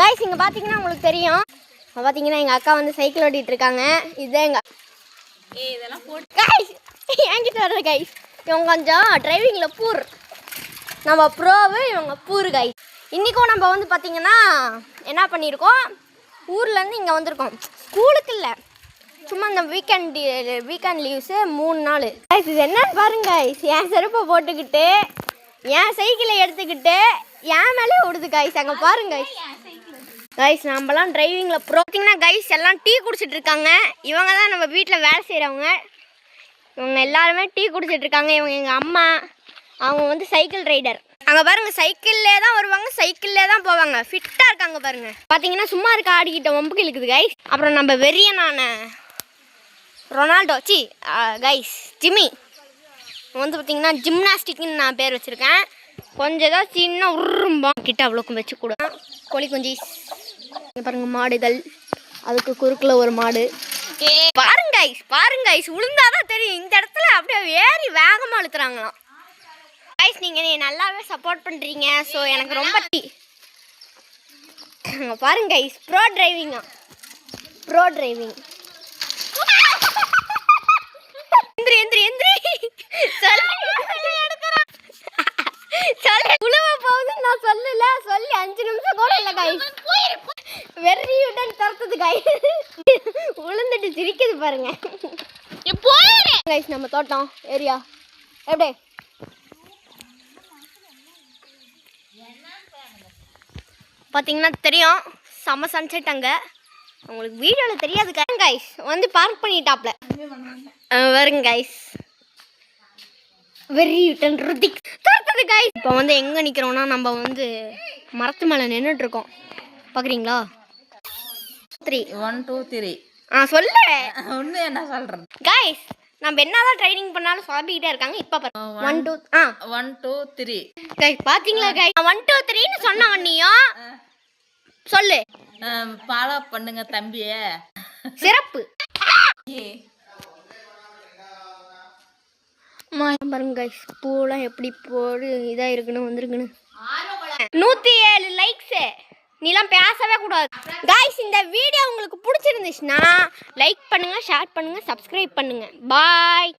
Guys இங்கே பார்த்தீங்கன்னா உங்களுக்கு தெரியும். பார்த்தீங்கன்னா எங்கள் அக்கா வந்து சைக்கிள் ஓட்டிகிட்டு இருக்காங்க. இதுதான் எங்கள் இதெல்லாம் போட்டு கைஸ் என்கிட்ட வர்ற கைஸ். இவங்க கொஞ்சம் டிரைவிங்கில் பூர். நம்ம ப்ரோவு, இவங்க பூர் கைஸ். இன்றைக்கும் நம்ம வந்து பார்த்திங்கன்னா என்ன பண்ணியிருக்கோம், ஊர்லேருந்து இங்கே வந்திருக்கோம். ஸ்கூலுக்கு இல்லை, சும்மா இந்த வீக்கெண்ட் லீவ்ஸு 3 நாள் கைஸ். இது என்னன்னு பாருங்க கைஸ். என் செருப்பை போட்டுக்கிட்டு என் சைக்கிளை எடுத்துக்கிட்டு என் மேலே ஓடுது கைஸ். அங்கே பாருங்க கைஸ். நம்மலாம் டிரைவிங்கில் ப்ரோத்திங்கன்னா கைஸ் எல்லாம் டீ குடிச்சிட்டு இருக்காங்க. இவங்க தான் நம்ம வீட்டில் வேலை செய்கிறவங்க. இவங்க எல்லாருமே டீ குடிச்சிட்டு இருக்காங்க. இவங்க எங்கள் அம்மா. அவங்க வந்து சைக்கிள் ரைடர். அங்கே பாருங்கள், சைக்கிள்லே தான் வருவாங்க, சைக்கிள்லே தான் போவாங்க. ஃபிட்டாக இருக்காங்க பாருங்கள். பார்த்தீங்கன்னா சும்மா இருக்க ஆடிக்கிட்ட ஒம்புக்கு இழுக்குது கைஸ். அப்புறம் நம்ம வெறியனான ரொனால்டோ கைஸ் ஜிம்மி வந்து பார்த்திங்கன்னா ஜிம்னாஸ்டிக்னு நான் பேர் வச்சுருக்கேன். கொஞ்சம் ஏதாவது சின்ன உரும்பம் கிட்ட அவ்வளோக்கும் வச்சு கூட கோழி குஞ்சு பாருங்க. மாடுகள், அதுக்கு குறுக்கில் ஒரு மாடு. பாருங்க கைஸ் உளுந்தாதான் தெரியும். இந்த இடத்துல அப்படியே ஏறி வேகமாக அழுத்துறாங்களாம் கைஸ். நீங்கள் நீ நல்லாவே சப்போர்ட் பண்ணுறீங்க. ஸோ எனக்கு ரொம்ப பாருங்க கைஸ். ப்ரோ டிரைவிங் எந்திரி உழுவ போகுதுன்னு நான் சொல்லல. சொல்லி 5 நிமிஷம் கூட இல்லை கைஸ். வெறியுடன் துரத்துது கைஸ். உளுந்துட்டு சிரிக்குது பாருங்க கைஸ். நம்ம தோட்டம் ஏரியா எப்படி பார்த்தீங்கன்னா தெரியும். செம்ம சன்செட் அங்கே. உங்களுக்கு வீடியோவில் தெரியாது கைஸ். வந்து பார்க் பண்ணிட்டாப்ல வருங்க கைஸ். வெறியுடன் துரத்துது கைஸ். இப்போ வந்து எங்கே நிற்கிறோன்னா, நம்ம வந்து மரத்து மேலே நின்றுட்டு இருக்கோம். பார்க்குறீங்களா? 3 1 2 3 சொல்லு ஒன்று என்ன சொல்கிறேன் கைஸ். நம்ம என்னதான் ட்ரைனிங் பண்ணாலும் சாப்பிட்டுக்கிட்டே இருக்காங்க. இப்போ 1 2 3 கைஸ் பார்த்தீங்களா கைஸ்? 1 2 3ன்னு சொன்ன உடனேயும் சொல்லு. ஃபாலோ பண்ணுங்க தம்பிய. சிறப்பு பாருங்க கைஸ். பூலாம் எப்படி போடு இதாக இருக்குன்னு வந்திருக்குன்னு 107 லைக்ஸு. நீலாம் பேசவே கூடாது கைஸ். இந்த வீடியோ உங்களுக்கு பிடிச்சிருந்துச்சுன்னா லைக் பண்ணுங்கள், ஷேர் பண்ணுங்கள், சப்ஸ்கிரைப் பண்ணுங்கள். பாய்.